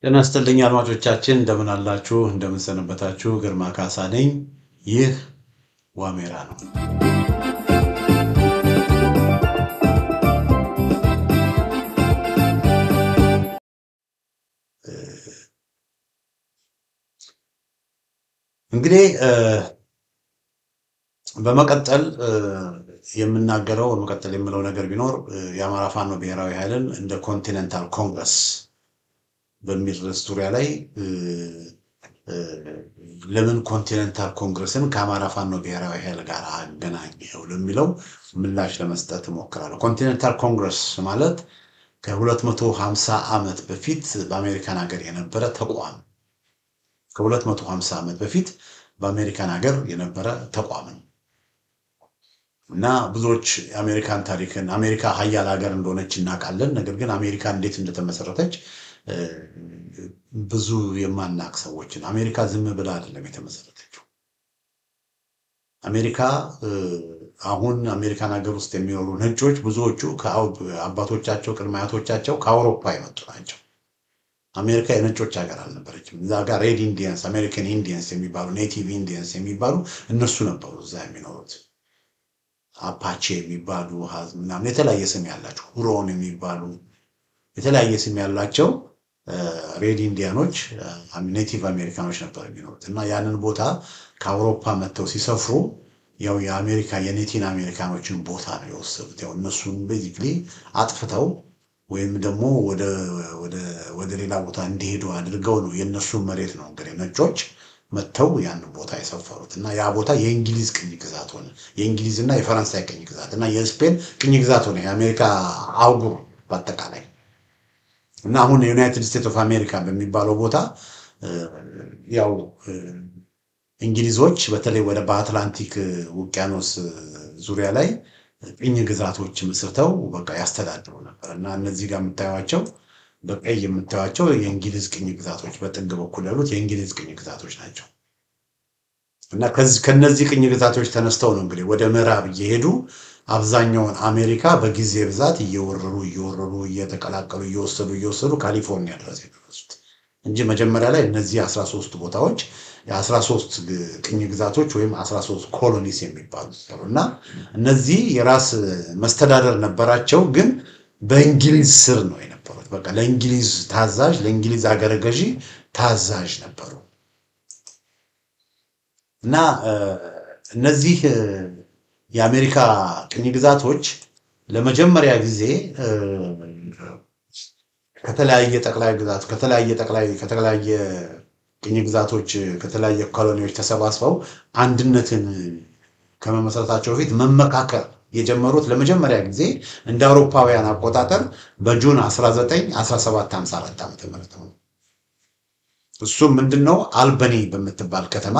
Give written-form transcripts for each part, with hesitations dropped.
ጤና ይስጥልኝ አድማጮቻችን እንደምን አላችሁ እንደምን ሰነበታችሁ ግርማ ካሳ ነኝ ይህ ዋሜራ ነው እንግዲህ በመቀጠል የምናገረው በመቀጠል የምለው ነገር ቢኖር የአማራ ፋኖ ብሔራዊ ኃይልን እንደ ኮንቲኔንታል ኮንግረስ በሚል ዙሪያ ላይ ለምን ኮንቲኔንታል ኮንግረስን ከአማራ ፋኖ ብሔራዊ ኃይል ጋር አገናኘው ለሚለው ምላሽ ለመስጠት ሞክራለሁ ኮንቲኔንታል ኮንግረስ ማለት ከ250 ዓመት በፊት በአሜሪካን ሀገር የነበረ ተቋም ከ250 ዓመት በፊት በአሜሪካን ሀገር የነበረ ተቋም ነው እና ብዙዎች የአሜሪካን ታሪክን አሜሪካ ሀያል ሀገር እንደሆነች እናውቃለን ነገር ግን አሜሪካ እንዴት እንደተመሰረተች ብዙ የማናቅ ሰዎችን አሜሪካ ዝም ብላ አይደለም የተመሰረተችው አሜሪካ አሁን አሜሪካን ሀገር ውስጥ የሚኖሩ ነጮች ብዙዎቹ ከአባቶቻቸው ቅድማያቶቻቸው ከአውሮፓ የመጡ ናቸው አሜሪካ የነጮች ሀገር አልነበረችም እዛ ጋር ሬድ ኢንዲያንስ አሜሪካን ኢንዲያንስ የሚባሉ ኔቲቭ ኢንዲያንስ የሚባሉ እነሱ ነበሩ እዛ የሚኖሩት አፓቼ የሚባሉ ምናምን የተለያየ ስም ያላቸው ሁሮን የሚባሉ የተለያየ ስም ያላቸው ሬድ ኢንዲያኖች ኔቲቭ አሜሪካኖች ነበር የሚኖሩት እና ያንን ቦታ ከአውሮፓ መጥተው ሲሰፍሩ ያው የአሜሪካ የኔቲቭ አሜሪካኖችን ቦታ ነው የወሰዱት ያው እነሱን ቤዚክሊ አጥፍተው ወይም ደግሞ ወደ ሌላ ቦታ እንዲሄዱ አድርገው ነው የነሱ መሬት ነው እንግዲህ ነጮች መጥተው ያንን ቦታ የሰፈሩት እና ያ ቦታ የእንግሊዝ ቅኝ ግዛት ሆነ የእንግሊዝና የፈረንሳይ ቅኝ ግዛት እና የስፔን ቅኝ ግዛት ሆነ የአሜሪካ አህጉር በአጠቃላይ እና አሁን ዩናይትድ ስቴትስ ኦፍ አሜሪካ በሚባለው ቦታ ያው እንግሊዞች በተለይ ወደ በአትላንቲክ ውቅያኖስ ዙሪያ ላይ ቅኝ ግዛቶች መስርተው በቃ ያስተዳድሩ ነበር እና እነዚህ ጋር የምታዩዋቸው በቀይ የምታዩዋቸው የእንግሊዝ ቅኝ ግዛቶች በጥግ በኩል ያሉት የእንግሊዝ ቅኝ ግዛቶች ናቸው እና ከነዚህ ቅኝ ግዛቶች ተነስተው ነው እንግዲህ ወደ ምዕራብ እየሄዱ አብዛኛውን አሜሪካ በጊዜ ብዛት እየወረሩ እየተቀላቀሉ እየወሰዱ ካሊፎርኒያ ድረስ የደረሱት እንጂ መጀመሪያ ላይ እነዚህ 13 ቦታዎች የ13 ቅኝ ግዛቶች ወይም 13 ኮሎኒስ የሚባሉት እና እነዚህ የራስ መስተዳደር ነበራቸው ግን በእንግሊዝ ስር ነው የነበሩት በቃ ለእንግሊዝ ታዛዥ ለእንግሊዝ ሀገረ ገዢ ታዛዥ ነበሩ እና እነዚህ የአሜሪካ ቅኝ ግዛቶች ለመጀመሪያ ጊዜ ከተለያየ ቅኝ ግዛቶች ከተለያየ ኮሎኒዎች ተሰባስበው አንድነትን ከመመስረታቸው በፊት መመካከር የጀመሩት ለመጀመሪያ ጊዜ እንደ አውሮፓውያን አቆጣጠር በጁን 191754 ዓመተ ምህረት ነው እሱም ምንድነው አልበኒ በመትባል ከተማ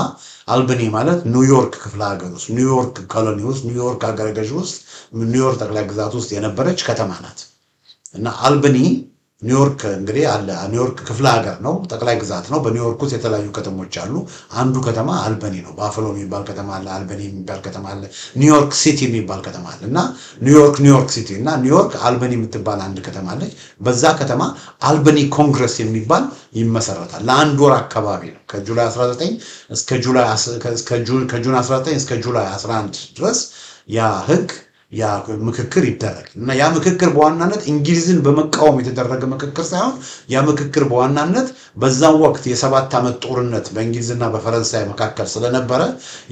አልበኒ ማለት ኒውዮርክ ክፍለ ሀገር ውስጥ ኒውዮርክ ኮሎኒ ውስጥ ኒውዮርክ ሀገረ ገዥ ውስጥ ኒውዮርክ ጠቅላይ ግዛት ውስጥ የነበረች ከተማ ናት እና አልበኒ ኒውዮርክ እንግዲህ አለ ኒውዮርክ ክፍለ ሀገር ነው ጠቅላይ ግዛት ነው በኒውዮርክ ውስጥ የተለያዩ ከተሞች አሉ አንዱ ከተማ አልበኒ ነው ባፈሎ የሚባል ከተማ አለ አልበኒ የሚባል ከተማ አለ ኒውዮርክ ሲቲ የሚባል ከተማ አለ እና ኒውዮርክ ሲቲ እና ኒውዮርክ አልበኒ የምትባል አንድ ከተማ አለች በዛ ከተማ አልበኒ ኮንግረስ የሚባል ይመሰረታል ለአንድ ወር አካባቢ ነው ከጁላይ 19 ከጁን 19 እስከ ጁላይ 11 ድረስ ያ ህግ ያ ምክክር ይደረግ እና ያ ምክክር በዋናነት እንግሊዝን በመቃወም የተደረገ ምክክር ሳይሆን ያ ምክክር በዋናነት በዛው ወቅት የ7 ዓመት ጦርነት በእንግሊዝና በፈረንሳይ መካከል ስለነበረ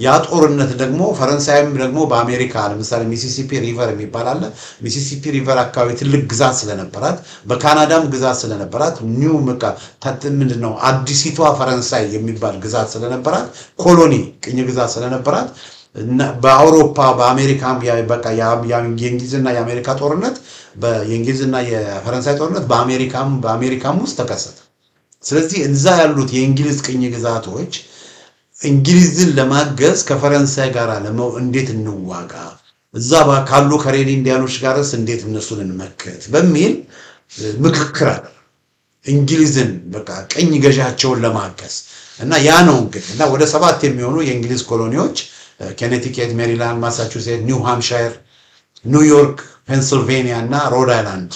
ያ ጦርነት ደግሞ ፈረንሳይም ደግሞ በአሜሪካ ለምሳሌ ሚሲሲፒ ሪቨር የሚባል አለ ሚሲሲፒ ሪቨር አካባቢ ትልቅ ግዛት ስለነበራት በካናዳም ግዛት ስለነበራት ኒው ምንድነው አዲሲቷ ፈረንሳይ የሚባል ግዛት ስለነበራት ኮሎኒ ቅኝ ግዛት ስለነበራት በአውሮፓ በአሜሪካም በቃ የእንግሊዝና የአሜሪካ ጦርነት በእንግሊዝና የፈረንሳይ ጦርነት በአሜሪካም ውስጥ ተከሰተ ስለዚህ እዛ ያሉት የእንግሊዝ ቅኝ ግዛቶች እንግሊዝን ለማገዝ ከፈረንሳይ ጋር እንዴት እንዋጋ እዛ ካሉ ከሬድ ኢንዲያኖች ጋርስ እንዴት እነሱን እንመክት በሚል ምክክር አለ እንግሊዝን በቃ ቅኝ ገዣቸውን ለማገዝ እና ያ ነው እንግዲህ እና ወደ 7 የሚሆኑ የእንግሊዝ ኮሎኒዎች Connecticut, Maryland, Massachusetts, New Hampshire, New York, Pennsylvania እና ሮድ አይላንድ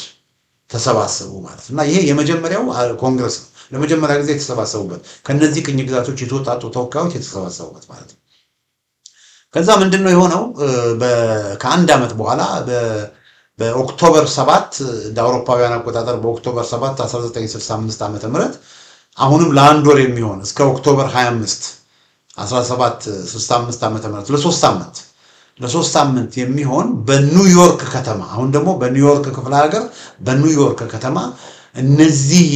ተሰባሰቡ ማለት እና ይሄ የመጀመሪያው ኮንግረስ ለመጀመሪያ ጊዜ የተሰባሰቡበት ከነዚህ ቅኝ ግዛቶች የተወጣጡ ተወካዮች የተሰባሰቡበት ማለት ነው። ከዛ ምንድነው የሆነው ከአንድ ዓመት በኋላ በኦክቶበር 7 አውሮፓውያን አቆጣጠር በኦክቶበር 7 1965 ዓመተ ምህረት አሁንም ለአንድ ወር የሚሆን እስከ ኦክቶበር 25 1765 ዓመተ ምህረት ለሶስት ሳምንት የሚሆን በኒውዮርክ ከተማ አሁን ደግሞ በኒውዮርክ ክፍለ ሀገር በኒውዮርክ ከተማ እነዚህ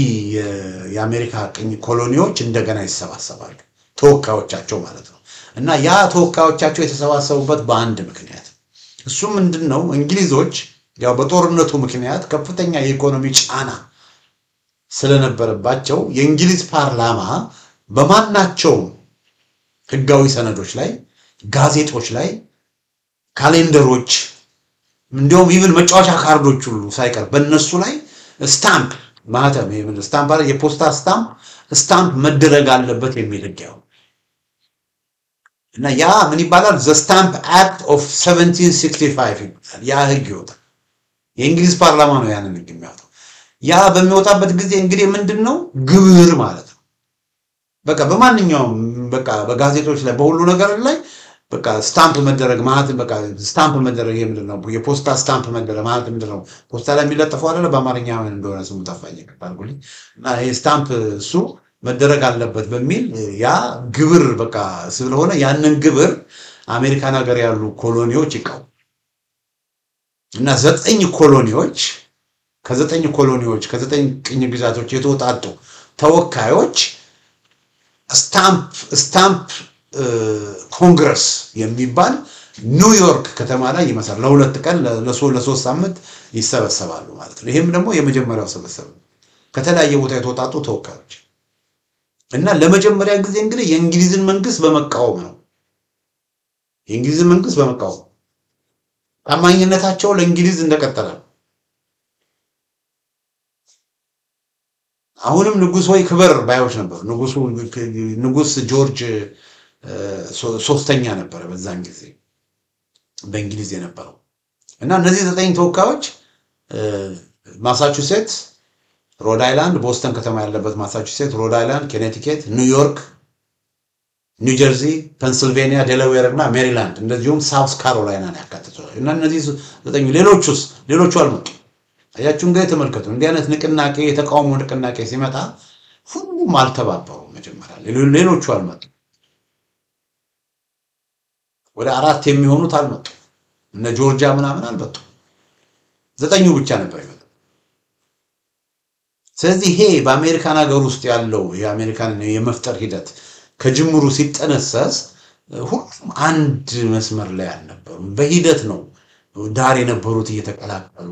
የአሜሪካ ቅኝ ኮሎኒዎች እንደገና ይሰባሰባሉ ተወካዮቻቸው ማለት ነው። እና ያ ተወካዮቻቸው የተሰባሰቡበት በአንድ ምክንያት እሱ ምንድነው እንግሊዞች ያው በጦርነቱ ምክንያት ከፍተኛ የኢኮኖሚ ጫና ስለነበረባቸው የእንግሊዝ ፓርላማ በማናቸው ህጋዊ ሰነዶች ላይ ጋዜጦች ላይ ካሌንደሮች እንደውም ኢቭን መጫወቻ ካርዶች ሁሉ ሳይቀር በእነሱ ላይ ስታምፕ ማህተም ስታምፕ አለ የፖስታ ስታምፕ መደረግ አለበት የሚል ህግ ያው እና ያ ምን ይባላል ዘ ስታምፕ አክት ኦፍ 1765 ያ ህግ ይወጣል። የእንግሊዝ ፓርላማ ነው ያንን ህግ የሚያወጣው። ያ በሚወጣበት ጊዜ እንግዲህ ምንድነው ግብር ማለት ነው። በቃ በማንኛውም በቃ በጋዜጦች ላይ በሁሉ ነገር ላይ በቃ ስታምፕ መደረግ ማለት በቃ ስታምፕ መደረግ ምንድነው የፖስታ ስታምፕ መደረግ ማለት ምንድነው ፖስታ ላይ የሚለጠፈው አይደለ በአማርኛ ምን እንደሆነ ስሙ ጠፋኝ ይቀርባልኩኝ እና ይሄ ስታምፕ እሱ መደረግ አለበት በሚል ያ ግብር በቃ ስለሆነ ያንን ግብር አሜሪካን ሀገር ያሉ ኮሎኒዎች ይቀው እና 9 ኮሎኒዎች ከ9 ቅኝ ግዛቶች የተወጣጡ ተወካዮች ስታምፕ ኮንግረስ የሚባል ኒውዮርክ ከተማ ላይ ይመሰራል። ለሁለት ቀን ለሶስት ሳምንት ይሰበሰባሉ ማለት ነው። ይሄም ደግሞ የመጀመሪያው ስብስብ ከተለያየ ቦታ የተወጣጡ ተወካዮች እና ለመጀመሪያ ጊዜ እንግዲህ የእንግሊዝን መንግስት በመቃወም ነው። የእንግሊዝን መንግስት በመቃወም ታማኝነታቸው ለእንግሊዝ እንደቀጠለ አሁንም ንጉስ ወይ ክብር ባዮች ነበር። ንጉስ ጆርጅ ሶስተኛ ነበር በዛን ጊዜ በእንግሊዝ የነበረው እና እነዚህ 9 ተወካዮች ማሳቹሴትስ ሮድ አይላንድ ቦስተን ከተማ ያለበት ማሳቹሴትስ ሮድ አይላንድ ኬኔቲኬት ኒውዮርክ ኒው ጀርሲ ፔንሲልቬኒያ ዴላዌር እና ሜሪላንድ እንደዚሁም ሳውዝ ካሮላይና ያካተቱት እና እነዚህ 9 ሌሎቹ አልመጡ። አያችሁን ጋር ተመልከቱ እንዲህ አይነት ንቅናቄ የተቃውሞ ንቅናቄ ሲመጣ ሁሉም አልተባበሩ መጀመሪያ ሌሎቹ አልመጡ። ወደ 4 የሚሆኑት አልመጡ እነ ጆርጂያ ምናምን አልመጡ 9 ብቻ ነበር ይመጣ። ስለዚህ ይሄ በአሜሪካን ሀገር ውስጥ ያለው የአሜሪካን የመፍጠር ሂደት ከጅምሩ ሲጠነሰስ ሁሉም አንድ መስመር ላይ አልነበሩ። በሂደት ነው ዳር የነበሩት እየተቀላቀሉ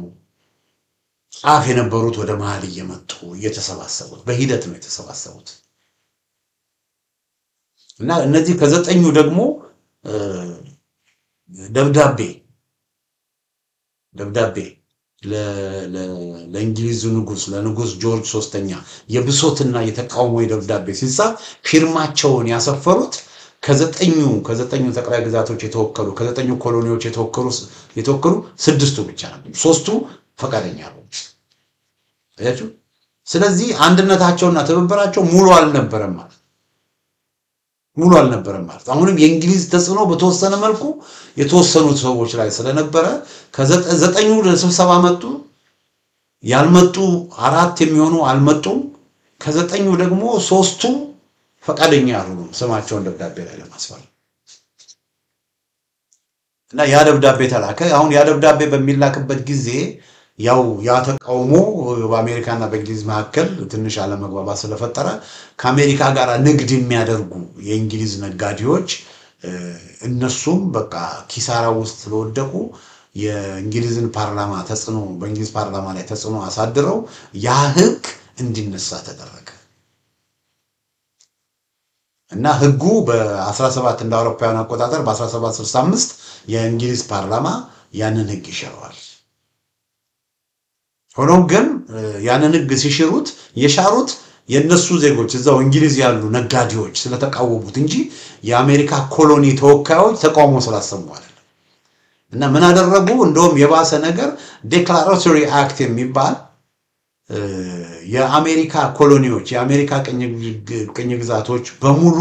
ጫፍ የነበሩት ወደ መሃል እየመጡ እየተሰባሰቡት በሂደት ነው የተሰባሰቡት እና እነዚህ ከ9 ደግሞ ደብዳቤ ለእንግሊዝ ለንጉስ ጆርጅ 3ኛ የብሶትና የተቃውሞ ደብዳቤ ሲጻፍ ፊርማቸውን ያሰፈሩት ከ9 ጠቅላይ ግዛቶች የተወከሉ ከ9 ኮሎኒዎች የተወከሉ 6ቱ ብቻ ናቸው። 3ቱ ፈቃደኛ ነው። አያችሁ ስለዚህ አንድነታቸውና ተበበራቸው ሙሉ አልነበረም ማለት አሁንም የእንግሊዝ ተጽዕኖ በተወሰነ መልኩ የተወሰኑት ሰዎች ላይ ስለነበረ ከ9 ለስብሰባ መጡ። ያልመጡ 4 የሚሆኑ አልመጡም። ከ9 ደግሞ 3ቱ ፈቃደኛ አልሆኑም ስማቸውን ደብዳቤ ላይ ለማስፈር እና ያ ደብዳቤ ተላከ። አሁን ያ ደብዳቤ በሚላክበት ጊዜ ያው ያ ተቃውሞ በአሜሪካና በእንግሊዝ መካከል ትንሽ አለመግባባት ስለፈጠረ ከአሜሪካ ጋር ንግድ የሚያደርጉ የእንግሊዝ ነጋዴዎች እነሱም በቃ ኪሳራ ውስጥ ስለወደቁ የእንግሊዝን ፓርላማ ተጽዕኖ በእንግሊዝ ፓርላማ ላይ ተጽዕኖ አሳድረው ያ ህግ እንዲነሳ ተደረገ እና ህጉ በ17 እንደ አውሮፓውያን አቆጣጠር በ1765 የእንግሊዝ ፓርላማ ያንን ህግ ይሽረዋል። ሆኖም ግን ያንን ህግ ሲሽሩት የሻሩት የነሱ ዜጎች እዛው እንግሊዝ ያሉ ነጋዴዎች ስለተቃወሙት እንጂ የአሜሪካ ኮሎኒ ተወካዮች ተቃውሞ ስላሰሙ አይደለም። እና ምን አደረጉ እንደውም የባሰ ነገር ዴክላራቶሪ አክት የሚባል የአሜሪካ ኮሎኒዎች የአሜሪካ ቅኝ ግዛቶች በሙሉ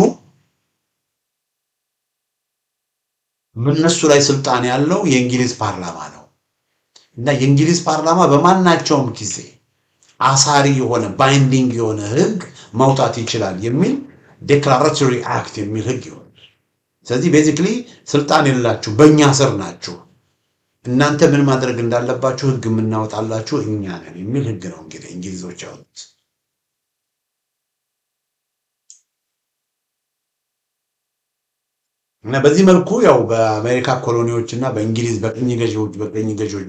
በእነሱ ላይ ስልጣን ያለው የእንግሊዝ ፓርላማ ነው እና የእንግሊዝ ፓርላማ በማናቸውም ጊዜ አሳሪ የሆነ ባይንዲንግ የሆነ ህግ ማውጣት ይችላል የሚል ዴክላራቶሪ አክት የሚል ህግ ይሆናል። ስለዚህ ቤዚክሊ ስልጣን የላችሁ በእኛ ስር ናችሁ እናንተ ምን ማድረግ እንዳለባችሁ ህግ የምናወጣላችሁ እኛ ነን የሚል ህግ ነው እንግዲህ እንግሊዞች ያወጡት። እና በዚህ መልኩ ያው በአሜሪካ ኮሎኒዎች እና በእንግሊዝ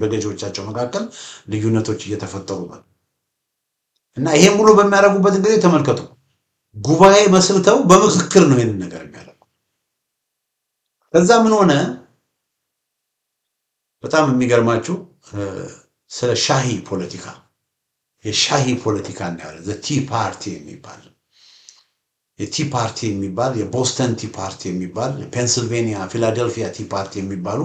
በገዢዎቻቸው መካከል ልዩነቶች እየተፈጠሩ ነው። እና ይሄ ሙሉ በሚያደርጉበት ጊዜ ተመልከቱ ጉባኤ መስርተው በምክክር ነው ይሄን ነገር የሚያደርጉ። ከዛ ምን ሆነ በጣም የሚገርማችሁ ስለ ሻሂ ፖለቲካ የሻሂ ፖለቲካ ነው ያለው ዘ ቲ ፓርቲ የሚባል የቲ ፓርቲ የሚባል የቦስተን ቲ ፓርቲ የሚባል የፔንሲልቬኒያ ፊላዴልፊያ ቲ ፓርቲ የሚባሉ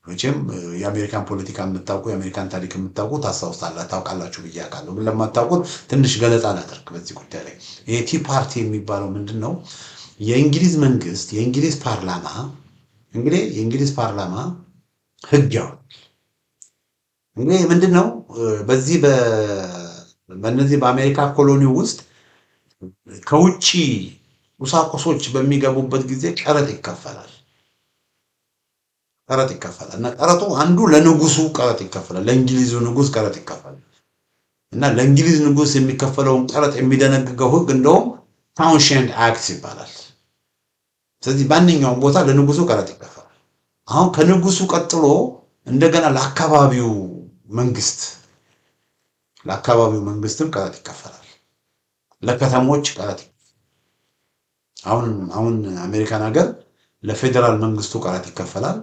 መቼም የአሜሪካን ፖለቲካ የምታውቁ የአሜሪካን ታሪክ የምታውቁ ታውቃላችሁ ብዬ አውቃለሁ። ግን ለማታውቁት ትንሽ ገለጻ ላድርግ በዚህ ጉዳይ ላይ። የቲ ፓርቲ የሚባለው ምንድነው? የእንግሊዝ መንግስት የእንግሊዝ ፓርላማ እንግዲህ የእንግሊዝ ፓርላማ ህግ ያወጣል። እንግዲህ ምንድነው በዚህ በእነዚህ በአሜሪካ ኮሎኒ ውስጥ ከውጪ ቁሳቁሶች በሚገቡበት ጊዜ ቀረጥ ይከፈላል እና ቀረጡ አንዱ ለንጉሱ ቀረጥ ይከፈላል ለእንግሊዙ ንጉስ ቀረጥ ይከፈላል እና ለእንግሊዝ ንጉስ የሚከፈለውን ቀረጥ የሚደነግገው ህግ እንደውም ታውንሼንድ አክት ይባላል። ስለዚህ ባንኛውም ቦታ ለንጉሱ ቀረጥ ይከፈላል። አሁን ከንጉሱ ቀጥሎ እንደገና ለአካባቢው መንግስትም ቀረጥ ይከፈላል። ለከተሞች ቀረጥ አሁን አሜሪካን ሀገር ለፌደራል መንግስቱ ቀረጥ ይከፈላል፣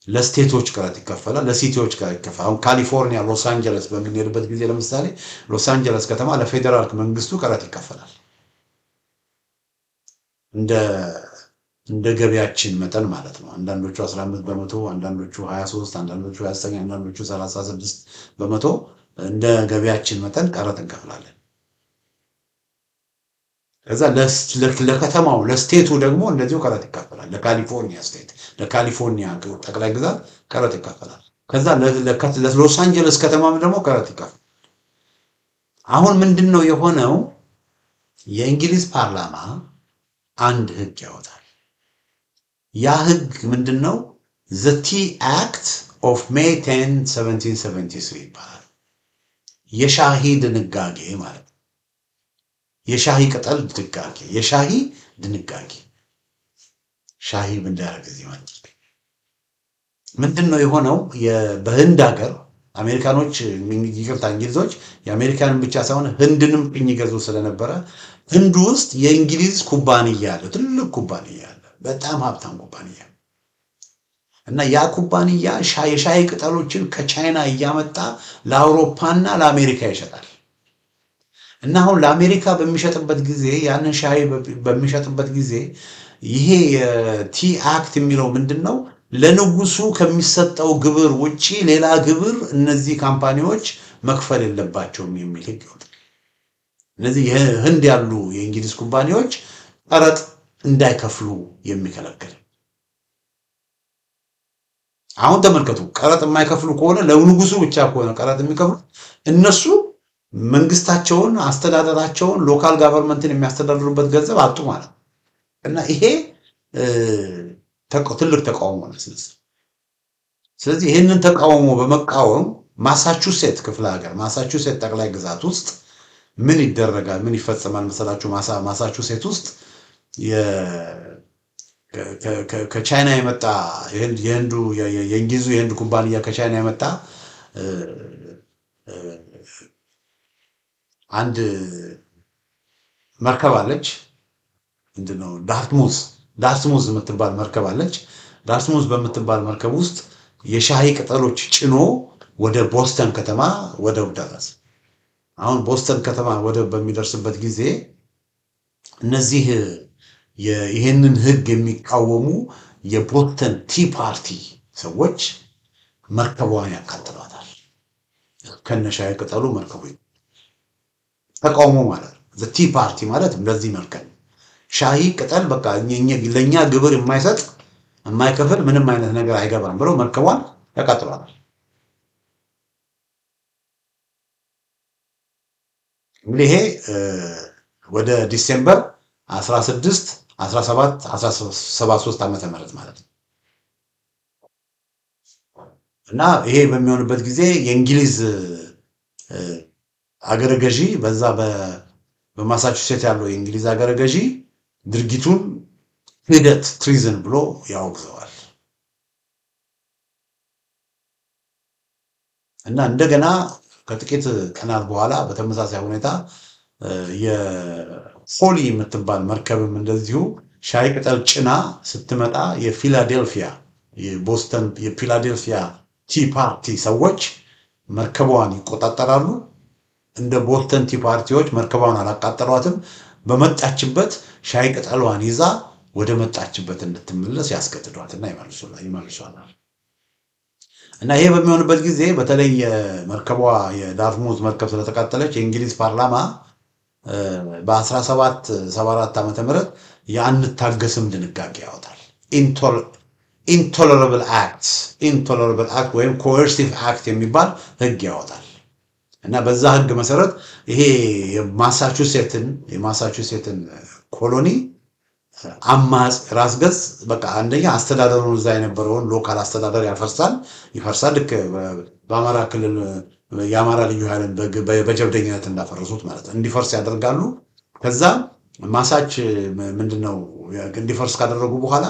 ለስቴቶች ቀረጥ ይከፈላል፣ ለሲቲዎች ቀረጥ ይከፈላል። አሁን ካሊፎርኒያ ሎስ አንጀለስ በምንሄድበት ጊዜ ለምሳሌ ሎስ አንጀለስ ከተማ ለፌደራል መንግስቱ ቀረጥ ይከፈላል እንደ ገቢያችን መጠን ማለት ነው። አንዳንዶቹ 15%፣ አንዳንዶቹ 23%፣ አንዳንዶቹ 29%፣ አንዳንዶቹ 36% እንደ ገቢያችን መጠን ቀረጥ እንከፍላለን። ከዛ ለከተማው ለስቴቱ ደግሞ እንደዚሁ ቀረጥ ይከፈላል። ለካሊፎርኒያ ስቴት ለካሊፎርኒያ ጠቅላይ ግዛት ቀረጥ ይከፈላል። ከዛ ለሎስ አንጀለስ ከተማም ደግሞ ቀረጥ ይከፈላል። አሁን ምንድነው የሆነው? የእንግሊዝ ፓርላማ አንድ ህግ ያወጣል። ያ ህግ ምንድነው? The Tea Act of May 10, 1773 ይባላል። የሻሂ ድንጋጌ ማለት የሻሂ ቅጠል ድንጋጌ የሻሂ ድንጋጌ ሻሂ ምንዳረግ እዚህ ማለት ምንድነው የሆነው? በህንድ ሀገር አሜሪካኖች ይቅርታ እንግሊዞች የአሜሪካንን ብቻ ሳይሆን ህንድንም ቅኝ ገዙ ስለነበረ ህንድ ውስጥ የእንግሊዝ ኩባንያ አለ፣ ትልቅ ኩባንያ አለ፣ በጣም ሀብታም ኩባንያ እና ያ ኩባንያ የሻሂ ቅጠሎችን ከቻይና እያመጣ ለአውሮፓና ለአሜሪካ ይሸጣል። እና አሁን ለአሜሪካ በሚሸጥበት ጊዜ ያንን ሻሂ በሚሸጥበት ጊዜ ይሄ ቲ አክት የሚለው ምንድነው? ለንጉሱ ከሚሰጠው ግብር ውጪ ሌላ ግብር እነዚህ ካምፓኒዎች መክፈል የለባቸውም የሚል ህግ ይወጣል። እነዚህ ህንድ ያሉ የእንግሊዝ ኩባንያዎች ቀረጥ እንዳይከፍሉ የሚከለክል። አሁን ተመልከቱ፣ ቀረጥ የማይከፍሉ ከሆነ ለንጉሱ ብቻ ከሆነ ቀረጥ የሚከፍሉ እነሱ መንግስታቸውን አስተዳደራቸውን ሎካል ጋቨርንመንትን የሚያስተዳድሩበት ገንዘብ አጡ ማለት ነው። እና ይሄ ትልቅ ተቃውሞ ነው። ስለዚህ ይሄንን ተቃውሞ በመቃወም ማሳቹሴት ክፍለ ሀገር ማሳቹሴት ጠቅላይ ግዛት ውስጥ ምን ይደረጋል? ምን ይፈጸማል መሰላችሁ? ማሳቹሴት ውስጥ ከቻይና የመጣ የእንግሊዙ የህንድ ኩባንያ ከቻይና የመጣ አንድ መርከብ አለች። ምንድነው? ዳርትሙዝ የምትባል መርከብ አለች። ዳርትሙዝ በምትባል መርከብ ውስጥ የሻሂ ቅጠሎች ጭኖ ወደ ቦስተን ከተማ ወደብ ደረሰ። አሁን ቦስተን ከተማ ወደብ በሚደርስበት ጊዜ እነዚህ ይሄንን ህግ የሚቃወሙ የቦስተን ቲ ፓርቲ ሰዎች መርከቧን ያቃጥሏታል። ከነሻሂ ቅጠሉ መርከቡ ተቃውሞ ማለት ነው። ቲ ፓርቲ ማለት እንደዚህ መልከ ሻሂ ቅጠል በቃ ለኛ ግብር የማይሰጥ የማይከፍል ምንም አይነት ነገር አይገባም ብሎ መርከቧን ያቃጥሏል። እንግዲህ ይሄ ወደ ዲሴምበር 16 17 73 ዓመተ ምህረት ማለት ነው። እና ይሄ በሚሆንበት ጊዜ የእንግሊዝ አገረ ገዢ በዛ በማሳቹሴት ያለው የእንግሊዝ አገረ ገዢ ድርጊቱን ሂደት ትሪዝን ብሎ ያወግዘዋል። እና እንደገና ከጥቂት ቀናት በኋላ በተመሳሳይ ሁኔታ የፎሊ የምትባል መርከብም እንደዚሁ ሻይ ቅጠል ጭና ስትመጣ የፊላዴልፊያ የቦስተን የፊላዴልፊያ ቲ ፓርቲ ሰዎች መርከቧን ይቆጣጠራሉ። እንደ ቦስተን ቲ ፓርቲዎች መርከቧን አላቃጠሏትም። በመጣችበት ሻይ ቅጠሏን ይዛ ወደ መጣችበት እንድትመለስ ያስገድዷትና ይመልሷታል። እና ይሄ በሚሆንበት ጊዜ በተለይ መርከቧ የዳርትሙዝ መርከብ ስለተቃጠለች የእንግሊዝ ፓርላማ በ1774 ዓመተ ምህረት ያንታገስም ድንጋጌ ያወጣል። ኢንቶለራብል አክት ወይም ኮኤርሲቭ አክት የሚባል ህግ ያወጣል። እና በዛ ህግ መሰረት ይሄ የማሳቹሴትን ኮሎኒ አማጽ ራስ ገዝ በቃ አንደኛ አስተዳደሩን እዛ የነበረውን ሎካል አስተዳደር ይፈርሳል። ልክ በአማራ ክልል የአማራ ልዩ ኃይልን በጀብደኝነት እንዳፈረሱት ማለት ነው እንዲፈርስ ያደርጋሉ። ከዛ ማሳች ምንድነው እንዲፈርስ ካደረጉ በኋላ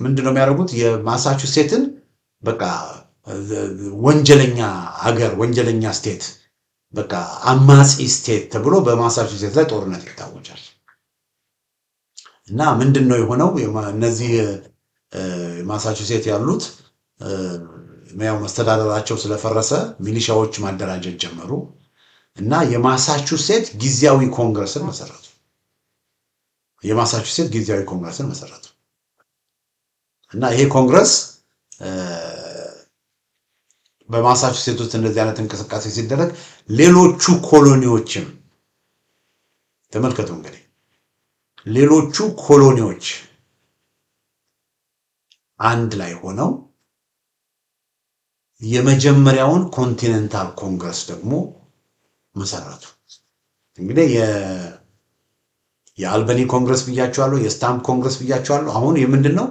ምንድነው የሚያደርጉት? የማሳቹሴትን በቃ ወንጀለኛ ሀገር ወንጀለኛ ስቴት በቃ አማጺ ስቴት ተብሎ በማሳቹሴት ላይ ጦርነት ይታወጃል። እና ምንድነው የሆነው? እነዚህ ማሳቹሴት ያሉት ያው መስተዳደራቸው ስለፈረሰ ሚሊሻዎች ማደራጀት ጀመሩ እና የማሳቹሴት ጊዜያዊ ኮንግረስን መሰረቱ። እና ይሄ ኮንግረስ በማሳቹሴት ውስጥ እንደዚህ አይነት እንቅስቃሴ ሲደረግ ሌሎቹ ኮሎኒዎችም ተመልከቱ እንግዲህ ሌሎቹ ኮሎኒዎች አንድ ላይ ሆነው የመጀመሪያውን ኮንቲኔንታል ኮንግረስ ደግሞ መሰረቱ። እንግዲህ የአልበኒ ኮንግረስ ብያቸዋለሁ፣ የስታምፕ ኮንግረስ ብያቸዋለሁ። አሁን የምንድነው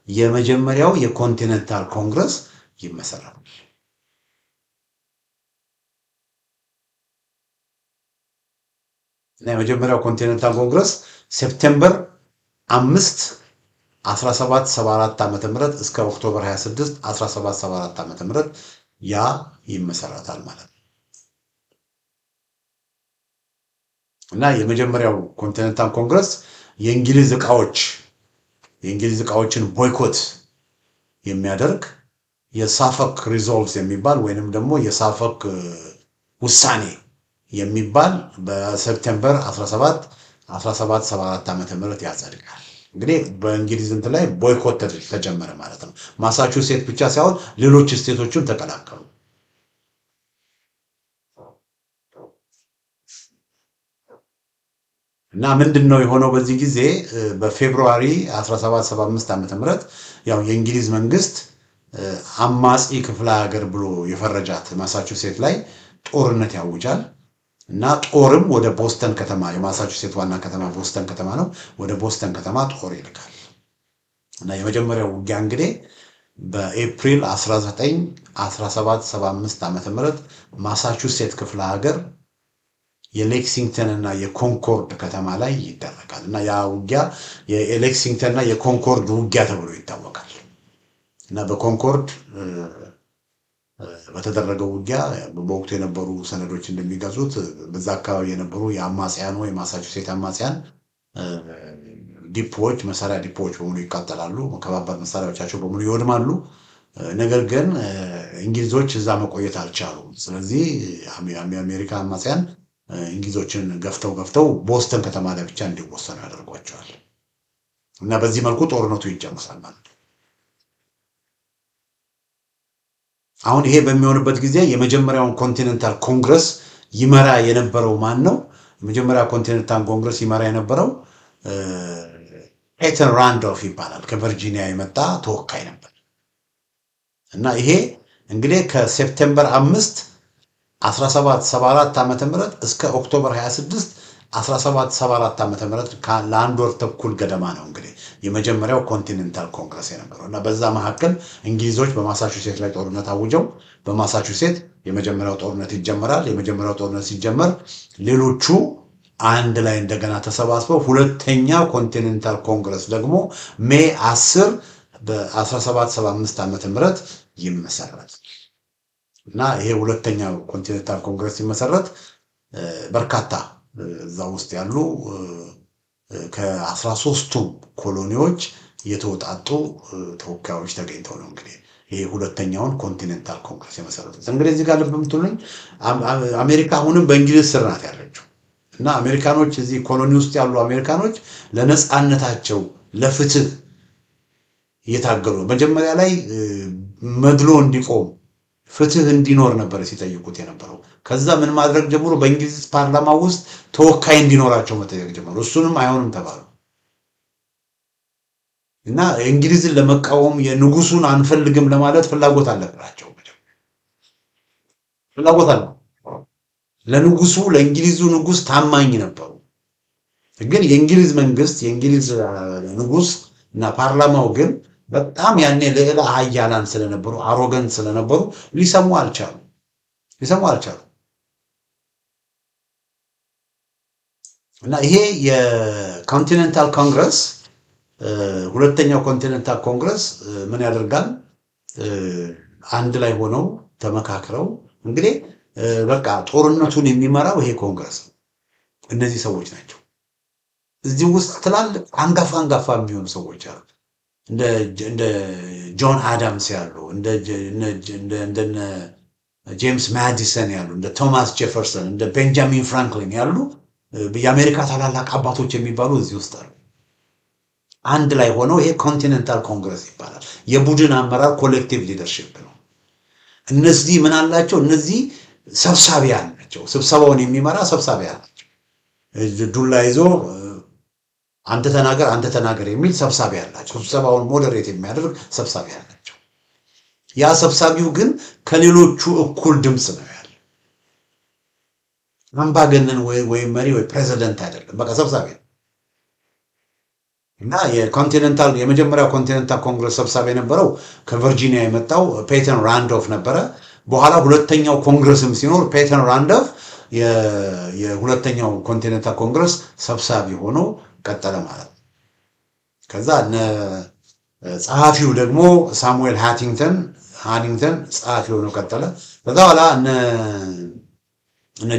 የመጀመሪያው የኮንቲኔንታል ኮንግረስ ይመሰረታል። እና የመጀመሪያው ኮንቲኔንታል ኮንግረስ ሴፕቴምበር 5 1774 ዓመተ ምህረት እስከ ኦክቶበር 26 1774 ዓመተ ምህረት ያ ይመሰረታል ማለት ነው። እና የመጀመሪያው ኮንቲኔንታል ኮንግረስ የእንግሊዝ ዕቃዎችን ቦይኮት የሚያደርግ የሳፎክ ሪዞልቭስ የሚባል ወይንም ደግሞ የሳፎክ ውሳኔ የሚባል በሴፕቴምበር 17 1774 ዓመተ ምህረት ያጸድቃል። እንግዲህ በእንግሊዝ እንት ላይ ቦይኮት ተጀመረ ማለት ነው። ማሳቹሴት ብቻ ሳይሆን ሌሎች ስቴቶችም ተቀላቀሉ። እና ምንድነው የሆነው? በዚህ ጊዜ በፌብሩዋሪ 1775 ዓመተ ምህረት ያው የእንግሊዝ መንግስት አማጺ ክፍለ ሀገር ብሎ የፈረጃት ማሳቹሴት ላይ ጦርነት ያውጃል። እና ጦርም ወደ ቦስተን ከተማ የማሳቹሴት ዋና ከተማ ቦስተን ከተማ ነው። ወደ ቦስተን ከተማ ጦር ይልካል። እና የመጀመሪያው ውጊያ እንግዲህ በኤፕሪል 19 1775 ዓመተ ምህረት ማሳቹሴት ክፍለ ሀገር የሌክሲንግተን እና የኮንኮርድ ከተማ ላይ ይደረጋል። እና ያ ውጊያ የሌክሲንግተን እና የኮንኮርድ ውጊያ ተብሎ ይታወቃል። እና በኮንኮርድ በተደረገው ውጊያ በወቅቱ የነበሩ ሰነዶች እንደሚገልጹት በዛ አካባቢ የነበሩ የአማጽያን ወይ ማሳቹሴት አማጽያን ዲፖዎች መሳሪያ ዲፖዎች በሙሉ ይቃጠላሉ፣ ከባባድ መሳሪያዎቻቸው በሙሉ ይወድማሉ። ነገር ግን እንግሊዞች እዛ መቆየት አልቻሉም። ስለዚህ የአሜሪካ አማጽያን እንግሊዞችን ገፍተው ቦስተን ከተማ ላይ ብቻ እንዲወሰኑ ያደርጓቸዋል። እና በዚህ መልኩ ጦርነቱ ይጀምራል ማለት ነው። አሁን ይሄ በሚሆንበት ጊዜ የመጀመሪያውን ኮንቲኔንታል ኮንግረስ ይመራ የነበረው ማን ነው? መጀመሪያ ኮንቲኔንታል ኮንግረስ ይመራ የነበረው ፔተር ራንዶልፍ ይባላል። ከቨርጂኒያ የመጣ ተወካይ ነበር። እና ይሄ እንግዲህ ከሴፕቴምበር 5 1774 ዓመተ ምህረት እስከ ኦክቶበር 26 1774 ዓመተ ምህረት ለአንድ ወር ተኩል ገደማ ነው እንግዲህ የመጀመሪያው ኮንቲኔንታል ኮንግረስ የነበረው። እና በዛ መካከል እንግሊዞች በማሳቹሴት ላይ ጦርነት አውጀው በማሳቹሴት የመጀመሪያው ጦርነት ይጀምራል። የመጀመሪያው ጦርነት ሲጀመር ሌሎቹ አንድ ላይ እንደገና ተሰባስበው ሁለተኛው ኮንቲኔንታል ኮንግረስ ደግሞ ሜይ 10 በ1775 ዓመተ ምህረት ይመሰረት። እና ይሄ ሁለተኛው ኮንቲኔንታል ኮንግረስ ሲመሰረት በርካታ እዛ ውስጥ ያሉ ከ13ቱ ኮሎኒዎች የተወጣጡ ተወካዮች ተገኝተው ነው እንግዲህ ይሄ ሁለተኛውን ኮንቲኔንታል ኮንግረስ የመሰረቱት። እንግዲህ እዚህ ጋር ልብ የምትሉኝ አሜሪካ አሁንም በእንግሊዝ ስር ናት ያለችው። እና አሜሪካኖች እዚህ ኮሎኒ ውስጥ ያሉ አሜሪካኖች ለነጻነታቸው ለፍትህ እየታገሉ መጀመሪያ ላይ መድሎ እንዲቆም ፍትህ እንዲኖር ነበር ሲጠይቁት የነበረው። ከዛ ምን ማድረግ ጀምሮ በእንግሊዝ ፓርላማ ውስጥ ተወካይ እንዲኖራቸው መጠየቅ ጀመሩ። እሱንም አይሆንም ተባሉ። እና እንግሊዝን ለመቃወም የንጉሱን አንፈልግም ለማለት ፍላጎት አልነበራቸው። ፍላጎት አለ ለንጉሱ ለእንግሊዙ ንጉስ ታማኝ ነበሩ። ግን የእንግሊዝ መንግስት የእንግሊዝ ንጉስ እና ፓርላማው ግን በጣም ያኔ ለእላ ኃያላን ስለነበሩ አሮገንት ስለነበሩ ሊሰሙ አልቻሉ። እና ይሄ የኮንቲኔንታል ኮንግረስ ሁለተኛው ኮንቲኔንታል ኮንግረስ ምን ያደርጋል? አንድ ላይ ሆነው ተመካክረው እንግዲህ በቃ ጦርነቱን የሚመራው ይሄ ኮንግረስ እነዚህ ሰዎች ናቸው። እዚህ ውስጥ ትላልቅ አንጋፋ የሚሆኑ ሰዎች አሉ። እንደ ጆን አዳምስ ያሉ እንደ ጄምስ ማዲሰን ያሉ እንደ ቶማስ ጄፈርሰን እንደ ቤንጃሚን ፍራንክሊን ያሉ የአሜሪካ ታላላቅ አባቶች የሚባሉ እዚህ ውስጥ አሉ። አንድ ላይ ሆነው ይሄ ኮንቲኔንታል ኮንግረስ ይባላል። የቡድን አመራር ኮሌክቲቭ ሊደርሺፕ ነው። እነዚህ ምን አላቸው? እነዚህ ሰብሳቢያን ናቸው። ስብሰባውን የሚመራ ሰብሳቢያን ናቸው። ዱላ ይዞ አንተ ተናገር የሚል ሰብሳቢ ያላቸው ስብሰባውን ሞዴሬት የሚያደርግ ሰብሳቢ ያላቸው። ያ ሰብሳቢው ግን ከሌሎቹ እኩል ድምጽ ነው ያለው። አምባገነን ወይ መሪ ወይ ፕሬዚደንት አይደለም። በቃ ሰብሳቢ ነው። እና የመጀመሪያው ኮንቲኔንታል ኮንግረስ ሰብሳቢ የነበረው ከቨርጂኒያ የመጣው ፔተር ራንዶልፍ ነበረ። በኋላ ሁለተኛው ኮንግረስም ሲኖር ፔተር ራንዶልፍ የሁለተኛው ኮንቲኔንታል ኮንግረስ ሰብሳቢ ሆኖ ቀጠለ ማለት ነው። ከዛ ጸሐፊው ደግሞ ሳሙኤል ሃኒንግተን ጸሐፊ ሆኖ ቀጠለ። ከዛ በኋላ እነ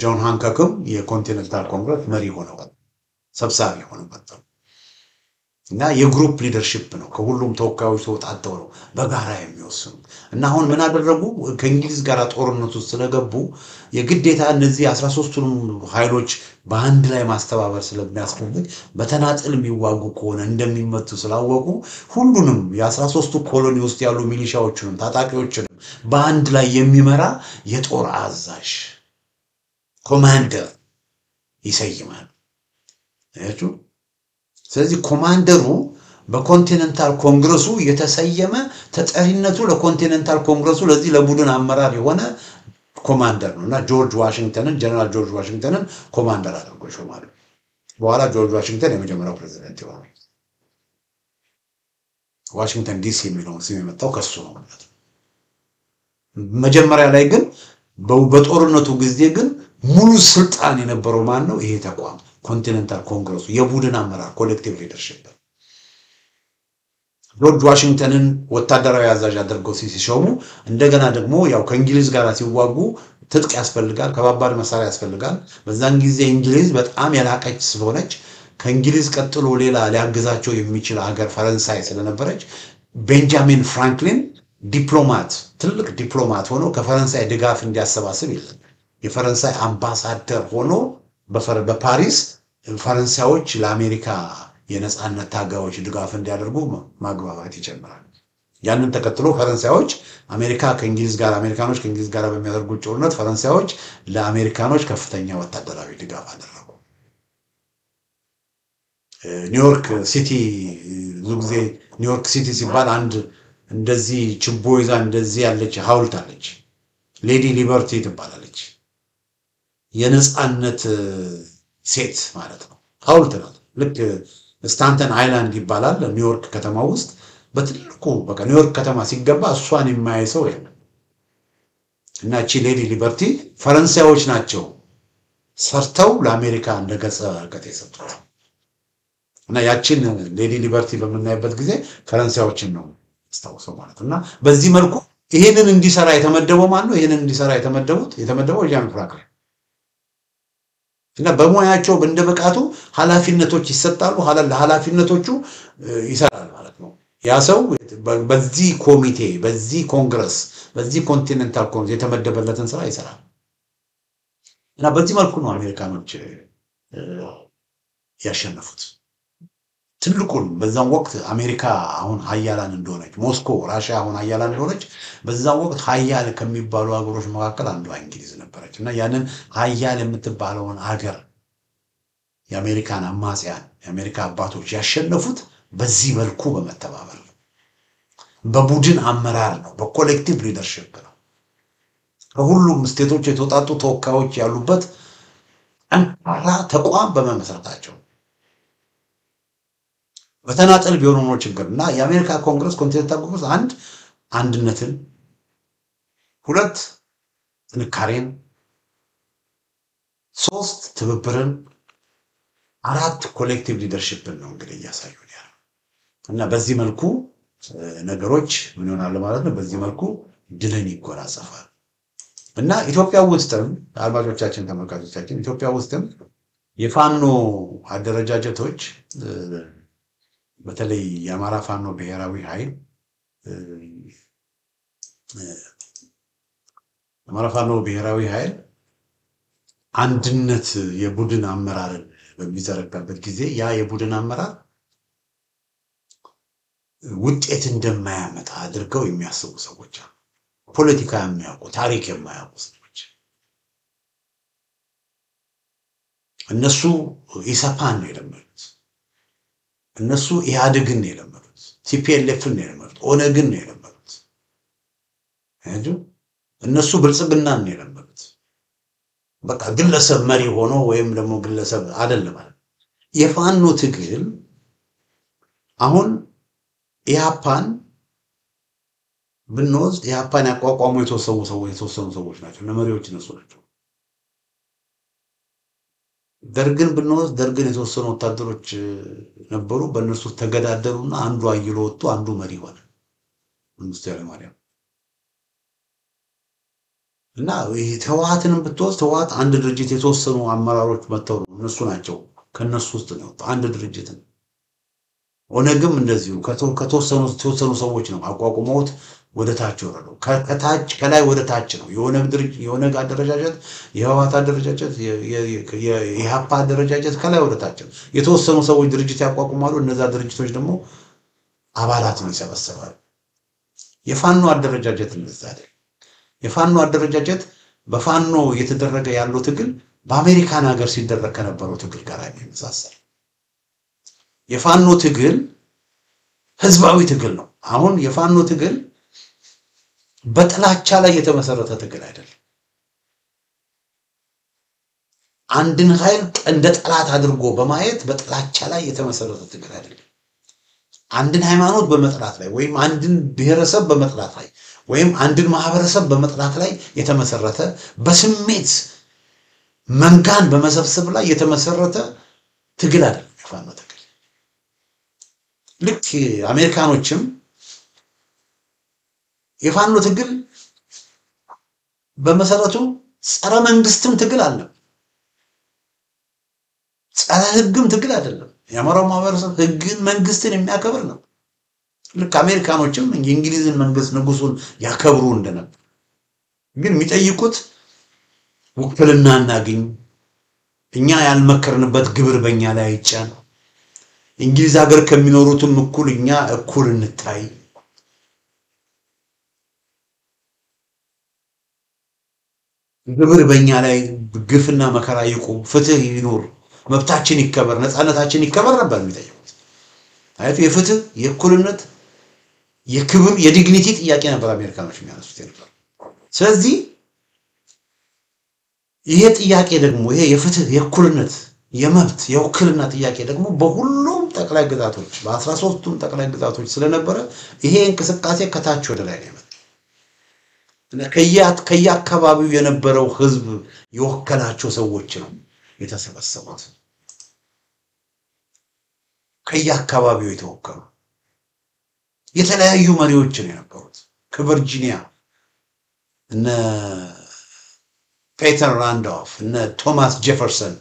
ጆን ሃንኮክም የኮንቲኔንታል ኮንግረስ መሪ ሆነው ሰብሳቢ ሆነው ቀጠሉ። እና የግሩፕ ሊደርሺፕ ነው። ከሁሉም ተወካዮች ተወጣጣው ነው በጋራ የሚወስኑት። እና አሁን ምን አደረጉ? ከእንግሊዝ ጋር ጦርነት ውስጥ ስለገቡ የግዴታ እነዚህ 13ቱንም ኃይሎች በአንድ ላይ ማስተባበር ስለሚያስፈልግ በተናጥል የሚዋጉ ከሆነ እንደሚመቱ ስላወቁ ሁሉንም የ13ቱ ኮሎኒ ውስጥ ያሉ ሚሊሻዎችንም ታጣቂዎችንም በአንድ ላይ የሚመራ የጦር አዛዥ ኮማንደር ይሰይማል። አያችሁ? ስለዚህ ኮማንደሩ በኮንቲኔንታል ኮንግረሱ የተሰየመ ተጠሪነቱ ለኮንቲኔንታል ኮንግረሱ ለዚህ ለቡድን አመራር የሆነ ኮማንደር ነውና ጀነራል ጆርጅ ዋሽንግተንን ኮማንደር አድርጎ ሾማሉ። በኋላ ጆርጅ ዋሽንግተን የመጀመሪያው ፕሬዝዳንት ሆነ። ዋሽንግተን ዲሲ የሚለው ስም የመጣው ከሱ ነው ማለት ነው። መጀመሪያ ላይ ግን በጦርነቱ ጊዜ ግን ሙሉ ስልጣን የነበረው ማን ነው? ይሄ ተቋም ኮንቲኔንታል ኮንግረሱ የቡድን አመራር ኮሌክቲቭ ሊደርሺፕ ጆርጅ ዋሽንግተንን ወታደራዊ አዛዥ አድርገው ሲሾሙ እንደገና ደግሞ ያው ከእንግሊዝ ጋር ሲዋጉ ትጥቅ ያስፈልጋል፣ ከባባድ መሳሪያ ያስፈልጋል። በዛን ጊዜ እንግሊዝ በጣም የላቀች ስለሆነች ከእንግሊዝ ቀጥሎ ሌላ ሊያግዛቸው የሚችል ሀገር ፈረንሳይ ስለነበረች ቤንጃሚን ፍራንክሊን ትልቅ ዲፕሎማት ሆኖ ከፈረንሳይ ድጋፍ እንዲያሰባስብ ይላል። የፈረንሳይ አምባሳደር ሆኖ በፓሪስ ፈረንሳዮች ለአሜሪካ የነጻነት ታጋዮች ድጋፍ እንዲያደርጉ ማግባባት ይጀምራል። ያንን ተከትሎ ፈረንሳዮች አሜሪካኖች ከእንግሊዝ ጋር በሚያደርጉት ጦርነት ፈረንሳዮች ለአሜሪካኖች ከፍተኛ ወታደራዊ ድጋፍ አደረጉ። ኒውዮርክ ሲቲ ዙግዜ ኒውዮርክ ሲቲ ሲባል አንድ እንደዚህ ችቦ ይዛ እንደዚህ ያለች ሐውልት አለች። ሌዲ ሊበርቲ ትባላለች። የነጻነት ሴት ማለት ነው። ሐውልት ናት። ልክ ስታንተን አይላንድ ይባላል ኒውዮርክ ከተማ ውስጥ በትልቁ በቃ ኒውዮርክ ከተማ ሲገባ እሷን የማያይ ሰው የለም። እና እቺ ሌዲ ሊበርቲ ፈረንሳዮች ናቸው ሰርተው ለአሜሪካ እንደገጸ በረከት የሰጡት። እና ያቺን ሌዲ ሊበርቲ በመናይበት ጊዜ ፈረንሳዮችን ነው አስተዋውሰው ማለት እና በዚህ መልኩ ይሄንን እንዲሰራ የተመደበው ማን ነው? ይሄንን እንዲሰራ የተመደበው ጃን ፍራንክሊን እና በሙያቸው እንደበቃቱ ኃላፊነቶች ይሰጣሉ። ለኃላፊነቶቹ ይሰራል ማለት ነው። ያ ሰው በዚህ ኮሚቴ፣ በዚህ ኮንግረስ፣ በዚህ ኮንቲኔንታል ኮንግረስ የተመደበለትን ስራ ይሰራል። እና በዚህ መልኩ ነው አሜሪካኖች ያሸነፉት። ትልቁን በዛም ወቅት አሜሪካ አሁን ሀያላን እንደሆነች ሞስኮ ራሽያ አሁን ሀያላን እንደሆነች በዛም ወቅት ሀያል ከሚባሉ ሀገሮች መካከል አንዷ እንግሊዝ ነበረች እና ያንን ሀያል የምትባለውን ሀገር የአሜሪካን አማጽያን የአሜሪካ አባቶች ያሸነፉት በዚህ መልኩ በመተባበር ነው። በቡድን አመራር ነው። በኮሌክቲቭ ሊደርሺፕ ነው። ከሁሉም ስቴቶች የተወጣጡ ተወካዮች ያሉበት ጠንካራ ተቋም በመመስረታቸው በተናጠል ቢሆን ነው ችግርና የአሜሪካ ኮንግረስ ኮንቲኔንታል ኮንግረስ አንድነትን፣ ሁለት ጥንካሬን፣ ሶስት ትብብርን፣ አራት ኮሌክቲቭ ሊደርሺፕን ነው እንግዲህ ያሳዩን ያለው እና በዚህ መልኩ ነገሮች ምን ይሆናል ማለት ነው። በዚህ መልኩ ድልን ይጎናጸፋል እና ኢትዮጵያ ውስጥም አድማጮቻችን ተመልካቾቻችን ኢትዮጵያ ውስጥም የፋኖ አደረጃጀቶች በተለይ የአማራ ፋኖ ብሔራዊ ኃይል አንድነት የቡድን አመራርን በሚዘረጋበት ጊዜ ያ የቡድን አመራር ውጤት እንደማያመጣ አድርገው የሚያስቡ ሰዎች አሉ። ፖለቲካ የሚያውቁ ታሪክ የማያውቁ ሰዎች እነሱ ኢሰፓን ነው የለመዱት። እነሱ ኢህአዴግን ነው የለመዱት። ቲፒኤልኤፍን ነው የለመዱት። ኦነግን ነው የለመዱት። እነሱ ብልጽግናን ነው የለመዱት። በቃ ግለሰብ መሪ ሆኖ ወይም ደግሞ ግለሰብ አይደለም ማለት የፋኖ ትግል አሁን ኢህአፓን ብንወስድ ኢህአፓን ያቋቋሙ የተወሰኑ ሰዎች ናቸው። ለመሪዎች እነሱ ናቸው። ደርግን ብንወስድ ደርግን የተወሰኑ ወታደሮች ነበሩ። በእነሱ ተገዳደሉና አንዱ አይሎ ወጡ፣ አንዱ መሪ ሆነ። መንግስቱ ኃይለማርያም እና ህወሓትንም ብትወስድ ህወሓት አንድ ድርጅት የተወሰኑ አመራሮች መተው ነው እነሱ ናቸው ከነሱ ውስጥ ነው አንድ ድርጅት ነው። ኦነግም እንደዚሁ ከተወሰኑ ሰዎች ነው አቋቁመውት ወደ ታች ወረደው። ከታች ከላይ ወደ ታች ነው የኦነግ አደረጃጀት፣ የህወሓት አደረጃጀት፣ የኢህአፓ አደረጃጀት ከላይ ወደ ታች ነው። የተወሰኑ ሰዎች ድርጅት ያቋቁማሉ። እነዛ ድርጅቶች ደግሞ አባላትን ይሰበስባሉ። የፋኖ አደረጃጀት እንደዛ አይደል። የፋኖ አደረጃጀት በፋኖ እየተደረገ ያለው ትግል በአሜሪካን ሀገር ሲደረግ ከነበረው ትግል ጋር የሚመሳሰል የፋኖ ትግል ህዝባዊ ትግል ነው። አሁን የፋኖ ትግል በጥላቻ ላይ የተመሰረተ ትግል አይደለም። አንድን ኃይል እንደ ጠላት አድርጎ በማየት በጥላቻ ላይ የተመሰረተ ትግል አይደለም። አንድን ሃይማኖት በመጥላት ላይ ወይም አንድን ብሔረሰብ በመጥላት ላይ ወይም አንድን ማህበረሰብ በመጥላት ላይ የተመሰረተ በስሜት መንጋን በመሰብሰብ ላይ የተመሰረተ ትግል አይደለም የፋኖ ትግል። ልክ አሜሪካኖችም የፋኖ ትግል በመሰረቱ ጸረ መንግስትም ትግል አለ፣ ጸረ ህግም ትግል አይደለም። የአማራው ማህበረሰብ ህግን መንግስትን የሚያከብር ነው። ልክ አሜሪካኖችም የእንግሊዝን መንግስት ንጉሱን ያከብሩ እንደነበር ግን የሚጠይቁት ውክልና እናገኝ፣ እኛ ያልመከርንበት ግብር በእኛ ላይ አይጫን፣ እንግሊዝ ሀገር ከሚኖሩትም እኩል እኛ እኩል እንታይ፣ ግብር በእኛ ላይ ግፍና መከራ ይቁም፣ ፍትህ ይኑር፣ መብታችን ይከበር፣ ነፃነታችን ይከበር ነበር የሚጠይቁት። አይቱ የፍትህ የእኩልነት የክብር የዲግኒቲ ጥያቄ ነበር አሜሪካኖች የሚያነሱት ነበር። ስለዚህ ይሄ ጥያቄ ደግሞ ይሄ የፍትህ የእኩልነት የመብት የውክልና ጥያቄ ደግሞ በሁሉም ጠቅላይ ግዛቶች በ13ቱም ጠቅላይ ግዛቶች ስለነበረ ይሄ እንቅስቃሴ ከታች ወደ ላይ ነው። ከየአካባቢው የነበረው ህዝብ የወከላቸው ሰዎች ነው የተሰበሰቡት። ከየአካባቢው የተወከሉ የተለያዩ መሪዎች ነው የነበሩት። ከቨርጂኒያ እነ ፔተር ራንዶልፍ እነ ቶማስ ጄፈርሰን፣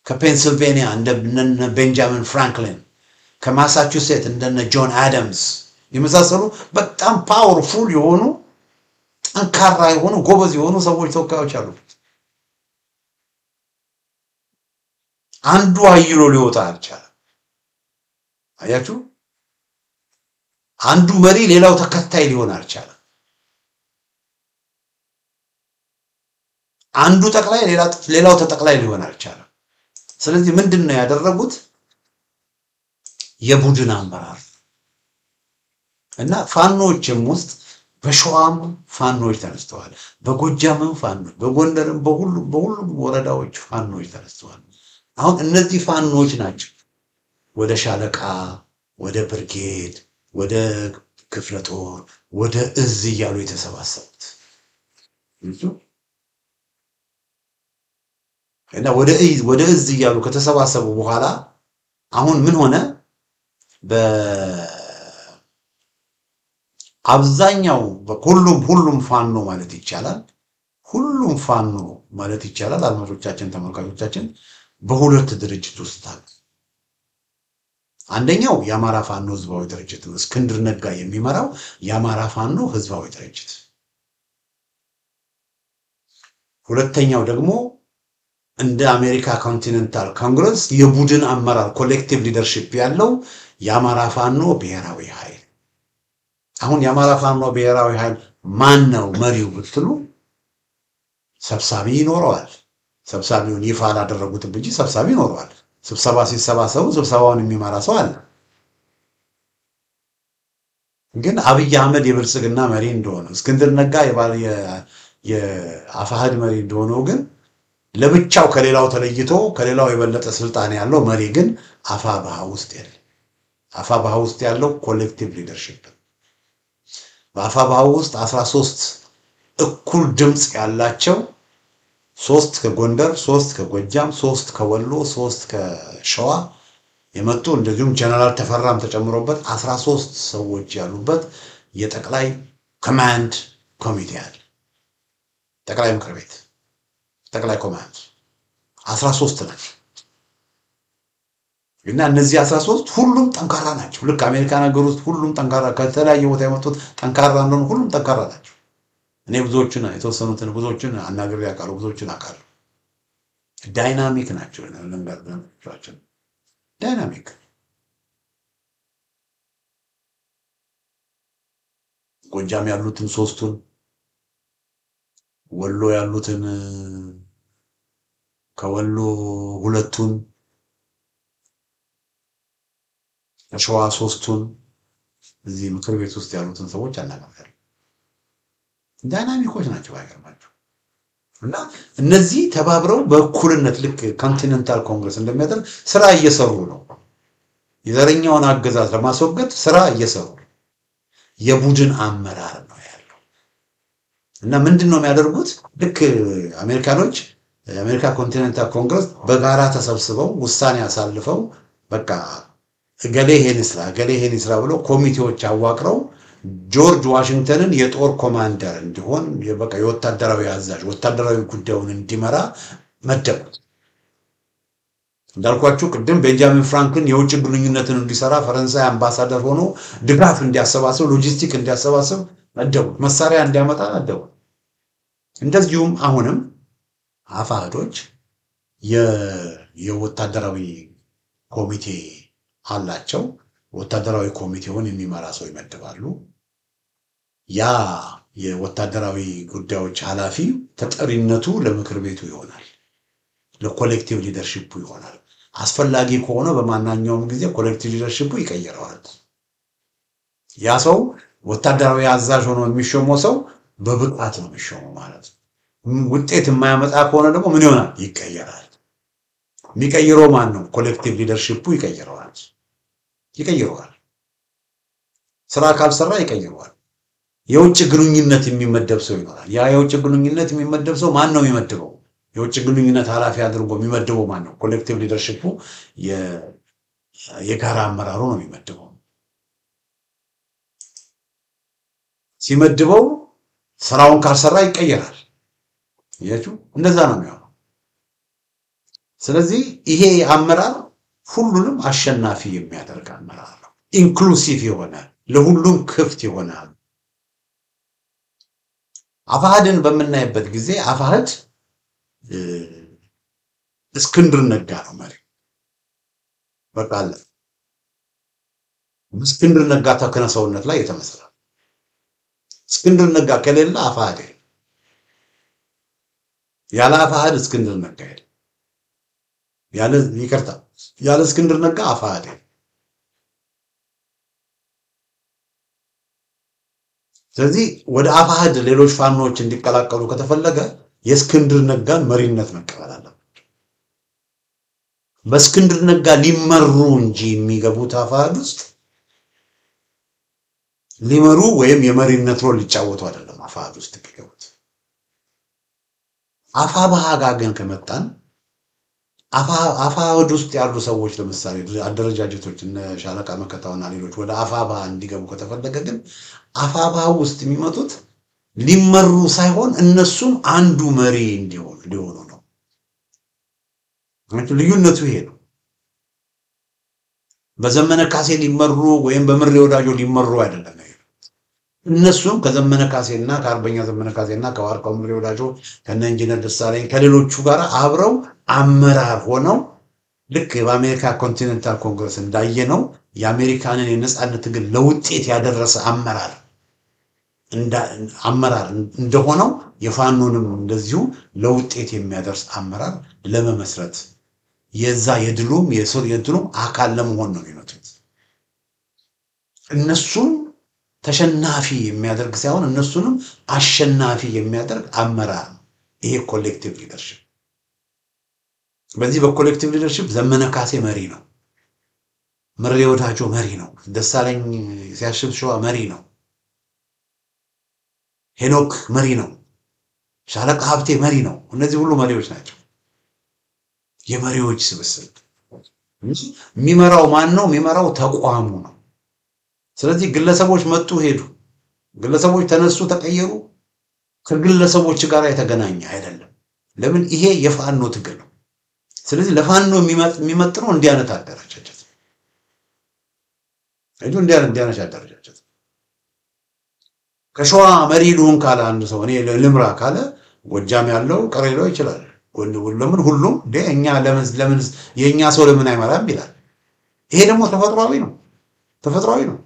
ከፔንሲልቬኒያ እንደነ ቤንጃሚን ፍራንክሊን፣ ከማሳቹሴት እንደነ ጆን አዳምስ የመሳሰሉ በጣም ፓወርፉል የሆኑ ጠንካራ የሆኑ ጎበዝ የሆኑ ሰዎች ተወካዮች አሉ። አንዱ አይሎ ሊወጣ አልቻለም። አያችሁ፣ አንዱ መሪ ሌላው ተከታይ ሊሆን አልቻለም። አንዱ ጠቅላይ ሌላው ተጠቅላይ ሊሆን አልቻለም። ስለዚህ ምንድነው ያደረጉት? የቡድን አመራር እና ፋኖችም ውስጥ በሸዋም ፋኖች ተነስተዋል፣ በጎጃምም ፋኖች፣ በጎንደርም በሁሉም ወረዳዎች ፋኖች ተነስተዋል። አሁን እነዚህ ፋኖች ናቸው ወደ ሻለቃ፣ ወደ ብርጌድ፣ ወደ ክፍለ ጦር፣ ወደ እዝ እያሉ የተሰባሰቡት እና ወደ እዝ እያሉ ከተሰባሰቡ በኋላ አሁን ምን ሆነ? በአብዛኛው ሁሉም ፋኖ ማለት ይቻላል አድማጮቻችን ተመልካቾቻችን በሁለት ድርጅት ውስጥ አለ። አንደኛው የአማራ ፋኖ ህዝባዊ ድርጅት ነው፣ እስክንድር ነጋ የሚመራው የአማራ ፋኖ ህዝባዊ ድርጅት። ሁለተኛው ደግሞ እንደ አሜሪካ ኮንቲኔንታል ኮንግረስ የቡድን አመራር ኮሌክቲቭ ሊደርሺፕ ያለው የአማራ ፋኖ ብሔራዊ ኃይል። አሁን የአማራ ፋኖ ብሔራዊ ኃይል ማን ነው መሪው ብትሉ ሰብሳቢ ይኖረዋል። ሰብሳቢውን ይፋ አላደረጉትም እንጂ ሰብሳቢ ይኖረዋል። ስብሰባ ሲሰባሰቡ ስብሰባውን የሚመራ ሰው አለ። ግን አብይ አህመድ የብልጽግና መሪ እንደሆነ፣ እስክንድር ነጋ የአፋሕድ መሪ እንደሆነው ግን ለብቻው ከሌላው ተለይቶ ከሌላው የበለጠ ስልጣን ያለው መሪ ግን አፋብኃ ውስጥ ያለ አፋብኃ ውስጥ ያለው ኮሌክቲቭ ሊደርሺፕ። በአፋብኃ ውስጥ 13 እኩል ድምጽ ያላቸው 3 ከጎንደር፣ 3 ከጎጃም፣ 3 ከወሎ፣ 3 ከሸዋ የመጡ እንደዚሁም ጀነራል ተፈራም ተጨምሮበት 13 ሰዎች ያሉበት የጠቅላይ ኮማንድ ኮሚቴ አለ። ጠቅላይ ምክር ቤት ጠቅላይ ኮማንድ 13 ናቸው። እና እነዚህ 13 ሁሉም ጠንካራ ናቸው። ልክ አሜሪካን ሀገር ውስጥ ሁሉም ጠንካራ ከተለያየ ቦታ የመጡት ጠንካራ እንደሆነ ሁሉም ጠንካራ ናቸው። እኔ የተወሰኑትን ብዙዎችን አናግሬ ያውቃለሁ፣ ብዙዎችን አውቃለሁ። ዳይናሚክ ናቸው። ለምንጋርዳቸው ዳይናሚክ ጎጃም ያሉትን 3ቱን፣ ወሎ ያሉትን ከወሎ 2ቱን፣ ሸዋ 3ቱን እዚህ ምክር ቤት ውስጥ ያሉትን ሰዎች አናግሬያለሁ። ዳይናሚኮች ናቸው አይገርማችሁ። እና እነዚህ ተባብረው በእኩልነት ልክ ኮንቲኔንታል ኮንግረስ እንደሚያደርግ ስራ እየሰሩ ነው። የዘረኛውን አገዛዝ ለማስወገድ ስራ እየሰሩ የቡድን አመራር ነው ያለው። እና ምንድነው የሚያደርጉት? ልክ አሜሪካኖች የአሜሪካ ኮንቲኔንታል ኮንግረስ በጋራ ተሰብስበው ውሳኔ አሳልፈው በቃ ገሌ ይሄን ይስራ ብለው ኮሚቴዎች አዋቅረው ጆርጅ ዋሽንግተንን የጦር ኮማንደር እንዲሆን በቃ የወታደራዊ አዛዥ ወታደራዊ ጉዳዩን እንዲመራ መደቡት። እንዳልኳችሁ ቅድም ቤንጃሚን ፍራንክሊን የውጭ ግንኙነትን እንዲሰራ ፈረንሳይ አምባሳደር ሆኖ ድጋፍ እንዲያሰባስብ ሎጂስቲክ እንዲያሰባስብ መደቡት። መሳሪያ እንዲያመጣ መደቡት። እንደዚሁም አሁንም አፋሕዶች የወታደራዊ ኮሚቴ አላቸው። ወታደራዊ ኮሚቴውን የሚመራ ሰው ይመድባሉ። ያ የወታደራዊ ጉዳዮች ኃላፊ ተጠሪነቱ ለምክር ቤቱ ይሆናል፣ ለኮሌክቲቭ ሊደርሺፕ ይሆናል። አስፈላጊ ከሆነ በማናኛውም ጊዜ ኮሌክቲቭ ሊደርሺፕ ይቀየራል። ያ ሰው ወታደራዊ አዛዥ ሆኖ የሚሾመው ሰው በብቃት ነው የሚሾመው ማለት ነው። ውጤት የማያመጣ ከሆነ ደግሞ ምን ይሆናል? ይቀየራል። የሚቀይረው ማን ነው? ኮሌክቲቭ ሊደርሺፕ ይቀይረዋል። ስራ ካልሰራ ይቀይረዋል። የውጭ ግንኙነት የሚመደብ ሰው ይኖራል። ያ የውጭ ግንኙነት የሚመደብ ሰው ማን ነው የሚመድበው? የውጭ ግንኙነት ኃላፊ አድርጎ የሚመድበው ማን ነው? ኮሌክቲቭ ሊደርሺፕ የጋራ አመራሩ ነው የሚመድበው። ሲመድበው ስራውን ካልሰራ ይቀየራል። ያችሁ እንደዛ ነው የሚሆነው። ስለዚህ ይሄ አመራር ሁሉንም አሸናፊ የሚያደርግ አመራር ነው። ኢንክሉሲቭ የሆነ ለሁሉም ክፍት የሆነ አፋሕድን በምናይበት ጊዜ አፋሕድ እስክንድር ነጋ ነው መሪ። በቃ አለ። እስክንድር ነጋ ተክለ ሰውነት ላይ የተመሰረተ እስክንድር ነጋ ከሌለ አፋሕድ ያለ አፋሕድ እስክንድር ነጋ ያለ እስክንድር ነጋ አፋሕድ ስለዚህ ወደ አፋሕድ ሌሎች ፋኖች እንዲቀላቀሉ ከተፈለገ የእስክንድር ነጋን መሪነት መቀበል አለባቸው። በእስክንድር ነጋ ሊመሩ እንጂ የሚገቡት አፋሕድ ውስጥ ሊመሩ ወይም የመሪነት ሮል ሊጫወቱ አይደለም። አፋሕድ ውስጥ የሚገቡት አፋብኃ ጋር ግን ከመጣን አፋሕድ ውስጥ ያሉ ሰዎች ለምሳሌ አደረጃጀቶች እነ ሻለቃ መከታውና ሌሎች ወደ አፋብኃ እንዲገቡ ከተፈለገ ግን አፋብኃ ውስጥ የሚመጡት ሊመሩ ሳይሆን እነሱም አንዱ መሪ እንዲሆኑ ነው። ልዩነቱ ይሄ ነው። በዘመነ ካሴ ሊመሩ ወይም በምሬ ወዳጆ ሊመሩ አይደለም። እነሱም ከዘመነ ካሴና ከአርበኛ ዘመነ ካሴና ከዋርካው ምሬ ወዳጆ ከነ ኢንጂነር ደሳለኝ ከሌሎቹ ጋር አብረው አመራር ሆነው ልክ በአሜሪካ ኮንቲኔንታል ኮንግረስ እንዳየነው የአሜሪካንን የነጻነት ትግል ለውጤት ያደረሰ አመራር እንደሆነው የፋኖንም እንደዚሁ ለውጤት የሚያደርስ አመራር ለመመስረት የዛ የድሉም አካል ለመሆን ነው የሚመጡት። እነሱም ተሸናፊ የሚያደርግ ሳይሆን እነሱንም አሸናፊ የሚያደርግ አመራር ነው ይሄ ኮሌክቲቭ ሊደርሺፕ። በዚህ በኮሌክቲቭ ሊደርሺፕ ዘመነ ካሴ መሪ ነው፣ ምሬ ወዳጆ መሪ ነው፣ ደሳለኝ ሲያሽብ ሸዋ መሪ ነው፣ ሄኖክ መሪ ነው፣ ሻለቃ ሀብቴ መሪ ነው። እነዚህ ሁሉ መሪዎች ናቸው። የመሪዎች ስብስብ የሚመራው ማን ነው? የሚመራው ተቋሙ ነው። ስለዚህ ግለሰቦች መጡ ሄዱ፣ ግለሰቦች ተነሱ ተቀየሩ ከግለሰቦች ጋር የተገናኘ አይደለም። ለምን? ይሄ የፋኖ ትግል ነው። ስለዚህ ለፋኖ የሚመጥነው እንዲህ አይነት አደረጃጀት አደረጃጀት ከሸዋ መሪ ልሁን ካለ አንድ ሰው እኔ ልምራ ካለ ጎጃም ያለው ቀሬሎ ይችላል። ለምን ሁሉም እኛ ለምን የኛ ሰው ለምን አይመራም ይላል። ይሄ ደግሞ ተፈጥሯዊ ነው።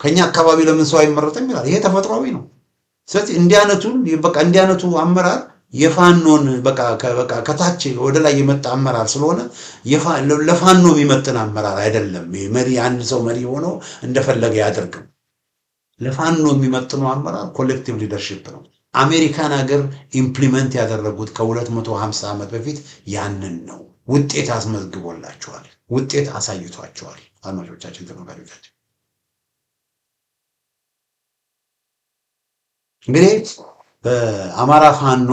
ከኛ አካባቢ ለምን ሰው አይመረጥም ይላል። ይሄ ተፈጥሯዊ ነው። ስለዚህ እንዲያነቱ አመራር የፋኖን በቃ ከታች ወደ ላይ የመጣ አመራር ስለሆነ ለፋኖ የሚመጥን አመራር አይደለም። መሪ አንድ ሰው መሪ ሆኖ እንደፈለገ ያደርግም። ለፋኖ የሚመጥነው አመራር ኮሌክቲቭ ሊደርሺፕ ነው። አሜሪካን ሀገር ኢምፕሊመንት ያደረጉት ከ250 ዓመት በፊት ያንን ነው። ውጤት አስመዝግቦላቸዋል፣ ውጤት አሳይቷቸዋል። አድማጮቻችን ተመልካቾቻችን እንግዲህ በአማራ ፋኖ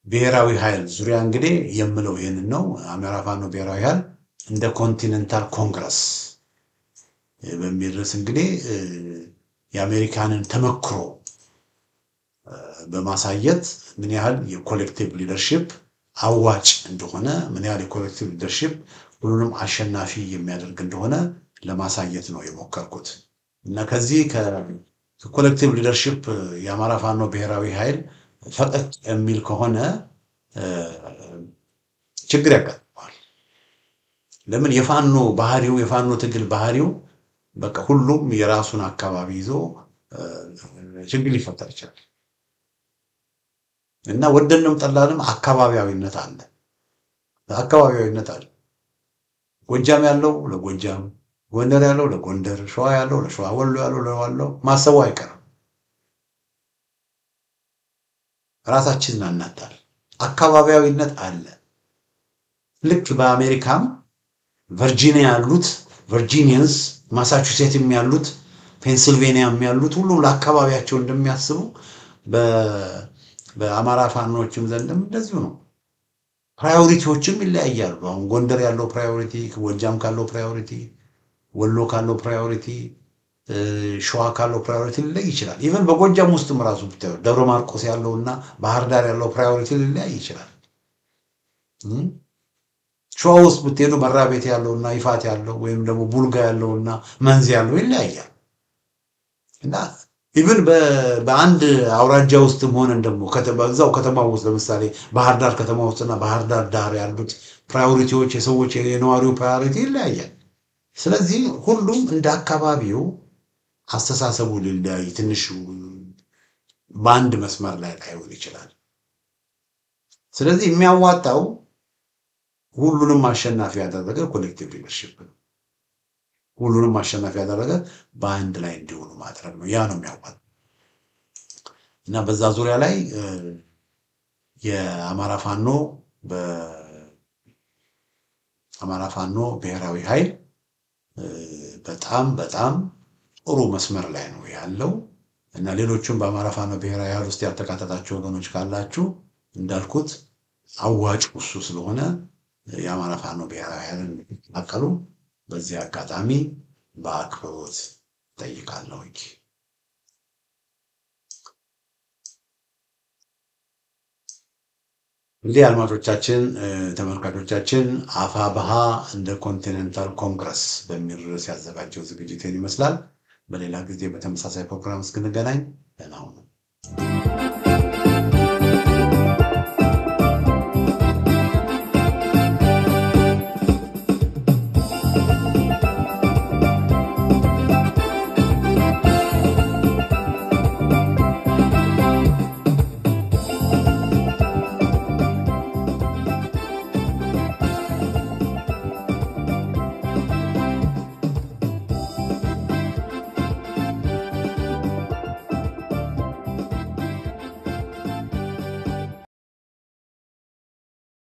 ብሔራዊ ኃይል ዙሪያ እንግዲህ የምለው ይሄንን ነው። አማራ ፋኖ ብሔራዊ ኃይል እንደ ኮንቲኔንታል ኮንግረስ በሚል ርዕስ እንግዲህ የአሜሪካንን ተመክሮ በማሳየት ምን ያህል የኮሌክቲቭ ሊደርሺፕ አዋጭ እንደሆነ፣ ምን ያህል የኮሌክቲቭ ሊደርሺፕ ሁሉንም አሸናፊ የሚያደርግ እንደሆነ ለማሳየት ነው የሞከርኩት እና ከዚህ ከኮሌክቲቭ ሊደርሺፕ የአማራ ፋኖ ብሔራዊ ኃይል ፈቀቅ የሚል ከሆነ ችግር ያጋጥማል። ለምን? የፋኖ ትግል ባህሪው በቃ ሁሉም የራሱን አካባቢ ይዞ ችግር ሊፈጠር ይችላል እና ወደንም ጠላንም አካባቢያዊነት አለ ጎጃም ያለው ለጎጃም ጎንደር ያለው ለጎንደር ሸዋ ያለው ለሸዋ ወሎ ያለው ለወሎ ማሰቡ አይቀርም ራሳችንን አናጣል አካባቢያዊነት አለ ልክ በአሜሪካም ቨርጂኒያ ያሉት ቨርጂኒያንስ ማሳቹሴትስ ያሉት ፔንሲልቬኒያም ያሉት ሁሉ ለአካባቢያቸው እንደሚያስቡ በአማራ ፋኖችም ዘንድም እንደዚሁ ነው ፕራዮሪቲዎችም ይለያያሉ አሁን ጎንደር ያለው ፕራዮሪቲ ጎጃም ካለው ፕራዮሪቲ ወሎ ካለው ፕራዮሪቲ ሸዋ ካለው ፕራዮሪቲ ሊለይ ይችላል ኢቭን በጎጃም ውስጥም ራሱ ብታዩ ደብረ ማርቆስ ያለውና ባህር ዳር ያለው ፕራዮሪቲ ሊለይ ይችላል ሸዋ ውስጥ ብትሄዱ መራቤት ያለውና ይፋት ያለው ወይም ደግሞ ቡልጋ ያለውና መንዝ ያለው ይለያያል እና ኢቭን በአንድ አውራጃ ውስጥም ሆነን ደግሞ ከተባዛው ከተማው ውስጥ ለምሳሌ ባህር ዳር ከተማ ውስጥና ባህር ዳር ዳር ያሉት ፕራዮሪቲዎች የሰዎች የነዋሪው ፕራዮሪቲ ይለያያል ስለዚህ ሁሉም እንደ አካባቢው አስተሳሰቡ ሊለያይ ትንሽ ባንድ መስመር ላይ ላይሆን ይችላል ስለዚህ የሚያዋጣው ሁሉንም አሸናፊ ያደረገ ኮሌክቲቭ ሊደርሺፕ ነው ሁሉንም አሸናፊ ያደረገ ባንድ ላይ እንዲሆኑ ማድረግ ነው ያ ነው የሚያዋጣው እና በዛ ዙሪያ ላይ የአማራ ፋኖ ብሔራዊ ኃይል በጣም ጥሩ መስመር ላይ ነው ያለው እና ሌሎችም በአማራ ፋኖ ብሔራዊ ኃይል ውስጥ ያልተካተታቸው ወገኖች ካላችሁ እንዳልኩት አዋጭ እሱ ስለሆነ የአማራ ፋኖ ብሔራዊ ኃይልን አቀሉ በዚህ አጋጣሚ በአክብሮት ጠይቃለሁ እንግዲህ አድማጮቻችን ተመልካቾቻችን አፋብኃ እንደ ኮንቲኔንታል ኮንግረስ በሚል ርዕስ ያዘጋጀው ዝግጅት ይመስላል በሌላ ጊዜ በተመሳሳይ ፕሮግራም እስክንገናኝ ደህና ሁኑ